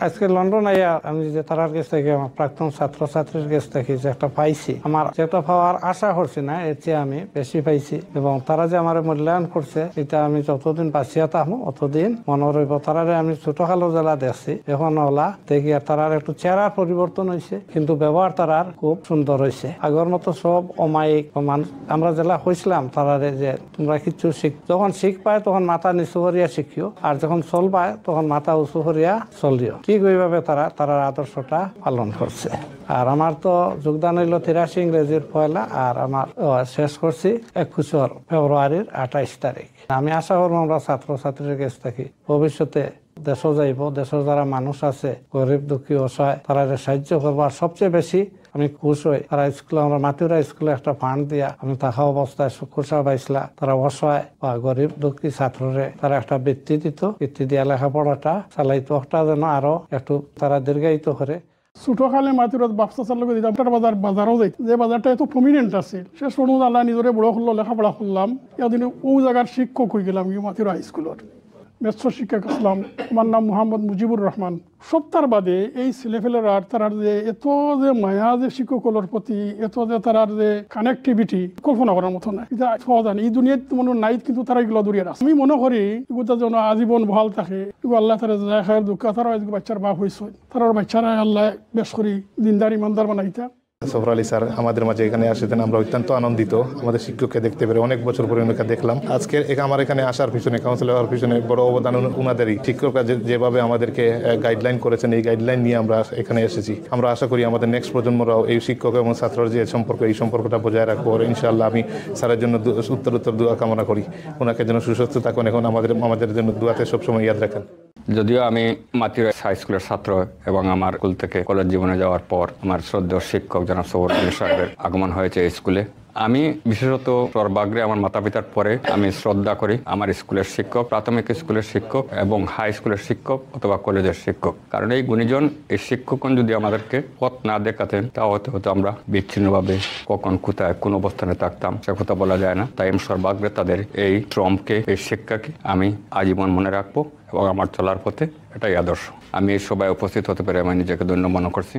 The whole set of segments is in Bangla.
আজকে লন্ডন আইয়া আমি যে তারার কাছ থেকে আমার প্রাক্তন ছাত্রছাত্রীর কাছ থেকে যে একটা পাইছি, আমার যেটা পাওয়ার আশা করছি না, এর চেয়ে আমি বেশি পাইছি। এবং তারা যে আমার মূল্যায়ন করছে, এটা আমি যতদিন বাঁচিয়া থাকবো অতদিন মনে রইব। তারারে আমি ছোটখালো জেলা দেখছি, এখন ওলা দেখি তারার একটু চেহারার পরিবর্তন হয়েছে, কিন্তু ব্যবহার তারার খুব সুন্দর হয়েছে। আগের মতো সব অমায়িক মানুষ আমরা জেলা হয়েছিলাম তারারে যে তোমরা কিছু যখন শিখ পায় তখন মাথা নিচু করিয়া শিখিও, আর যখন চল পায় তখন মাথা উঁচু করিয়া চলিও। ঠিক ওইভাবে তারা আদর্শটা পালন করছে। আর আমার তো যোগদান হইল 83 ইংরেজির পয়লা, আর আমার শেষ করছি 21 ফেব্রুয়ারির 28 তারিখ। আমি আশা করবো আমরা ছাত্রছাত্রীর কাছ থেকে ভবিষ্যতে দেশও যাইব, দেশের যারা মানুষ আছে গরিব দুঃখী অসহায় তারা সাহায্য করবো। আর সবচেয়ে বেশি আমি খুশ হই তারা স্কুলে, আমরা মাতুরা স্কুলে একটা ফান্ড দিয়া আমি থাকা অবস্থায় খুশা পাইছিলা, তারা অসহায় বা গরিব দুঃখী ছাত্ররে তারা একটা বৃত্তি দিত, বৃত্তি দিয়া লেখাপড়াটা চালাইতো, একটা যেন আরো একটু তারা দীর্ঘায়িত করে। ছোটকালে মাতুরাত বাপসার লোক দিতাম, বাজারও যাই, যে বাজারটা এত প্রমিনেন্ট আছে, শেষ পর্যন্ত আল্লাহ নিজরে বড় করলো, লেখাপড়া করলাম। এদিন ও জায়গার শিক্ষক হয়ে গেলাম মাতুরা হাই স্কুলের মেথ্স শিক্ষক আসলাম। আমার নাম মোহাম্মদ মুজিবুর রহমান। সপ্তাহ বাদে এই ছেলেফেলেরা তারার যে এত যে মায়া যে শিক্ষকগুলোর প্রতি, এত যে তারার যে কানেক্টিভিটি কল্পনা করার মতো না। এটা সহজ এই দুনিয়াত মনে নাই, কিন্তু তারা এগুলো দূরিয়ে আছে। আমি মনে করি এগুলো যেন আজীবন ভাল থাকে। এগুলো আল্লাহ তারা যায় খায় দুঃখ, তারা বাচ্চার বাপ হয়েছে, তার বাচ্চারা আল্লাহ বেশ করি দিনদার ইমানদার বানাইতা। সফর আলী স্যার আমাদের মাঝে এখানে আসেছেন, আমরা অত্যন্ত আনন্দিত। আমাদের শিক্ষককে দেখতে পেরে অনেক বছর পরে ওনাকে দেখলাম। আজকে আমার এখানে আসার পিছনে, কাউন্সিল হওয়ার পিছনে বড় অবদান উনাদেরই। শিক্ষকরা যেভাবে আমাদেরকে গাইডলাইন করেছেন, এই গাইডলাইন নিয়ে আমরা এখানে এসেছি। আমরা আশা করি আমাদের নেক্সট প্রজন্মরাও এই শিক্ষক এবং ছাত্রের যে সম্পর্ক, এই সম্পর্কটা বজায় রাখবো। ইনশাআল্লাহ আমি স্যারের জন্য উত্তর দোয়া কামনা করি, ওনাকে যেন সুস্বাস্থ্য থাকুন, এখন আমাদের জন্য দোয়াতে সবসময় ইয়াদ রাখেন। যদিও আমি মাতুরা হাই স্কুলের ছাত্র এবং আমার স্কুল থেকে কলেজ জীবনে যাওয়ার পর আমার শ্রদ্ধেয় শিক্ষক জনাব সফর আলী সাহেবের আগমন হয়েছে এই স্কুলে। আমি বিশেষত সর্বাগ্রে আমার মাতা পিতার পরে আমি শ্রদ্ধা করি আমার স্কুলের শিক্ষক, প্রাথমিক স্কুলের শিক্ষক এবং হাই স্কুলের শিক্ষক অথবা কলেজের শিক্ষক। কারণ এই গুণীজন, এই শিক্ষকগণ যদি আমাদেরকে পথ না দেখাতেন তাহলে হয়তো আমরা বিচ্ছিন্নভাবে কখন কোথায় কোন অবস্থানে থাকতাম সে কথা বলা যায় না। তাই আমি সর্বাগ্রে তাদের এই শ্রমকে, এই শিক্ষাকে আমি আজীবন মনে রাখবো এবং আমার চলার পথে এটাই আদর্শ। আমি এই সবাই উপস্থিত হতে পেরে আমি নিজেকে ধন্য মনে করছি।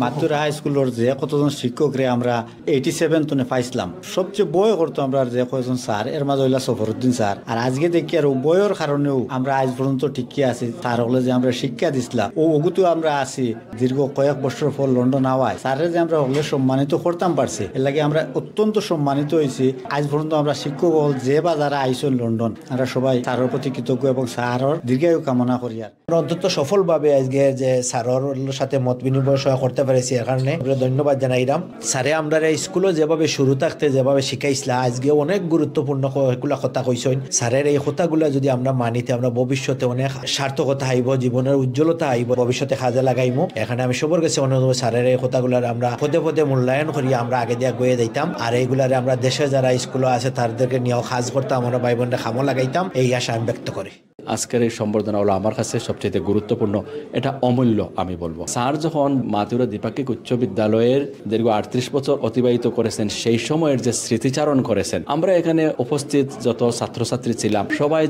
মাতুরা হাই স্কুলের যে কতজন শিক্ষকরে আমরা 87 তনে পাইছিলাম, সবচেয়ে বয় করতো আমরা যে কয়েকজন স্যার, এর মাঝে হইলা সফরউদ্দিন স্যার। আর আজকে দেখি আর বয়ের কারণেও আমরা আজ পর্যন্ত টিকি আছি। স্যার হলে যে আমরা শিক্ষা দিছিলাম ও ওগুতো আমরা আছি দীর্ঘ কয়েক বছর পর লন্ডন আওয়ায় স্যারের যে আমরা হলে সম্মানিত করতাম পারছি, এর লাগে আমরা অত্যন্ত সম্মানিত হয়েছি। আজ পর্যন্ত আমরা শিক্ষক হল যে বা যারা আইসন লন্ডন, আমরা সবাই স্যারের প্রতি কৃতজ্ঞ এবং স্যারের দীর্ঘায়ু কামনা করি। আর অন্তত সফলভাবে আজকে যে স্যারের সাথে মত বিনিময় করতে পারেছি, এর কারণে ধন্যবাদ জানাইলাম। স্যারে আমরা স্কুলে যেভাবে শুরু থাকতে যেভাবে শিখাইছিলা, আজকে অনেক গুরুত্বপূর্ণ এগুলা কথা কইছেন। স্যারের এই কথাগুলা যদি আমরা মানিতে, আমরা ভবিষ্যতে অনেক সার্থকতা আইব, জীবনের উজ্জ্বলতা আইব, ভবিষ্যতে কাজে লাগাইমু। এখানে আমি সবার কাছে অনুরোধ, স্যারের এই কথাগুলার আমরা পদে পদে মূল্যায়ন করি, আমরা আগে দিয়ে গয়ে দিতাম। আর এইগুলারে আমরা দেশে যারা স্কুলে আছে তাদেরকে নিয়েও কাজ করতাম, আমরা ভাই বোনরা খামো লাগাইতাম। এই আশা আমি ব্যক্ত করি। আজকের এই সম্বর্ধনা হলো আমার কাছে সবচেয়ে গুরুত্বপূর্ণ, এটা অমূল্য আমি বলবো। স্যার যখন মাতুরা দ্বিপাক্ষিক উচ্চ বিদ্যালয়ের দীর্ঘ 38 বছর অতিবাহিত করেছেন, সেই সময়ের যে স্মৃতিচারণ করেছেন, আমরা এখানে উপস্থিত যত ছাত্রছাত্রী ছিলাম সবাই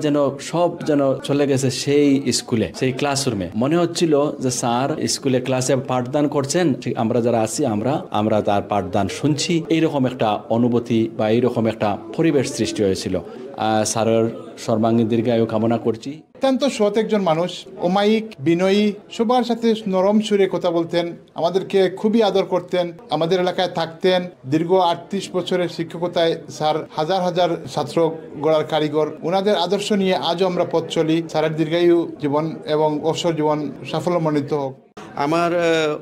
সব চলে গেছে সেই স্কুলে, সেই ক্লাসরুমে। মনে হচ্ছিল যে স্যার স্কুলে ক্লাসে পাঠদান করছেন, ঠিক আমরা যারা আছি আমরা তার পাঠদান শুনছি। এইরকম একটা অনুভূতি বা এইরকম একটা পরিবেশ সৃষ্টি হয়েছিল। স্যারের সর্বাঙ্গীন দীর্ঘায়ু কামনা করছি। অত্যন্ত সৎ একজন মানুষ, অমায়িক, বিনয়ী, সবার সাথে নরম সুরে কথা বলতেন, আমাদেরকে খুবই আদর করতেন, আমাদের এলাকায় থাকতেন। দীর্ঘ 38 বছরের শিক্ষকতায় স্যার হাজার হাজার ছাত্র গড়ার কারিগর। ওনাদের আদর্শ নিয়ে আজও আমরা পথ চলি। স্যারের দীর্ঘায়ু জীবন এবং অবসর জীবন সাফল্যমণ্ডিত হোক। আমার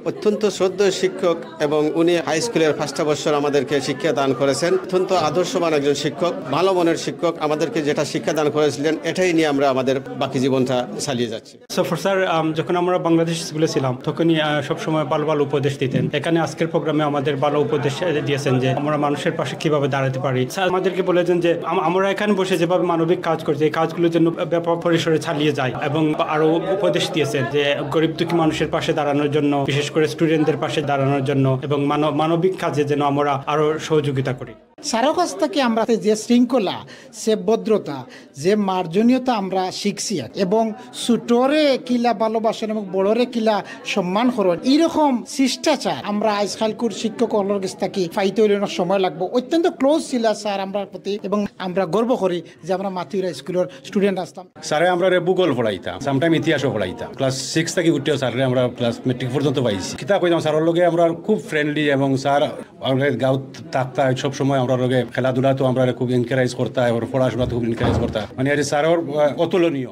অত্যন্ত শ্রদ্ধেয় শিক্ষক এবং উনি হাই স্কুলের 1টা বছর আমাদেরকে শিক্ষা দান করেছেন। অত্যন্ত আদর্শবান একজন শিক্ষক, ভালো মনের শিক্ষক। আমাদেরকে যেটা শিক্ষা দান করেছিলেন এটাই নিয়ে আমরা আমাদের বাকি জীবনটা চালিয়ে যাচ্ছি। সফর স্যার যখন আমরা বাংলাদেশ স্কুলে ছিলাম তখনই সবসময় ভালো ভালো উপদেশ দিতেন। এখানে আজকের প্রোগ্রামে আমাদের ভালো উপদেশ দিয়েছেন যে আমরা মানুষের পাশে কিভাবে দাঁড়াতে পারি। স্যার আমাদেরকে বলেছেন যে আমরা এখানে বসে যেভাবে মানবিক কাজ করছি, এই কাজগুলোর জন্য ব্যাপক পরিসরে চালিয়ে যায়, এবং আরো উপদেশ দিয়েছেন যে গরিব দুঃখী মানুষের পাশে দাঁড়ানোর জন্য, বিশেষ করে স্টুডেন্টদের পাশে দাঁড়ানোর জন্য এবং মানবিক কাজে যেন আমরা আরো সহযোগিতা করি। স্যারের কাছ থেকে আমরা যে শৃঙ্খলা, সে ভদ্রতা, যে মার্জনীয়তা আমরা শিখছি এবং ছোটরে কিলা ভালোবাসেন এবং বড়রে কিলা সম্মান করেন, এইরকম শিষ্টাচার আমরা আজকালকুর শিক্ষক কাছ থেকে পাইতে হইলে সময় লাগবে। অত্যন্ত ক্লোজ ছিল স্যার আমরা প্রতি এবং আমরা গর্ব করি যে আমরা মাতৃরা স্কুলের স্টুডেন্ট আসতাম। স্যারে আমরা ভূগোল পড়াইতাম, সামটাইম ইতিহাসও পড়াইতাম। ক্লাস 6 থেকে উঠেও স্যারে আমরা ক্লাস মেট্রিক পর্যন্ত পাইছি। কিতাব কইতাম স্যারের লগে আমরা খুব ফ্রেন্ডলি এবং স্যার আমাদের গাঁও থাকতা সব সময় আমরা লগে খেলাধুলা তো আমরা খুব এনকারেজ করতা এবং পড়াশোনা খুব এনকারেজ করতা, মানে আর স্যারের অতুলনীয়।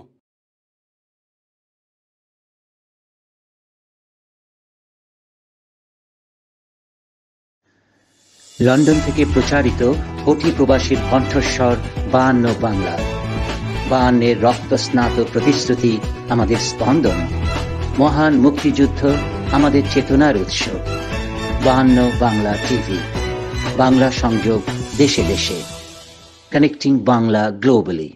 লন্ডন থেকে প্রচারিত কোটি প্রবাসীর কণ্ঠস্বর 52 বাংলা। 52 রক্তস্নাত প্রতিশ্রুতি আমাদের স্পন্দন, মহান মুক্তিযুদ্ধ আমাদের চেতনার উৎস। 52 বাংলা টিভি, বাংলা সংযোগ দেশে দেশে, কানেক্টিং বাংলা গ্লোবালি।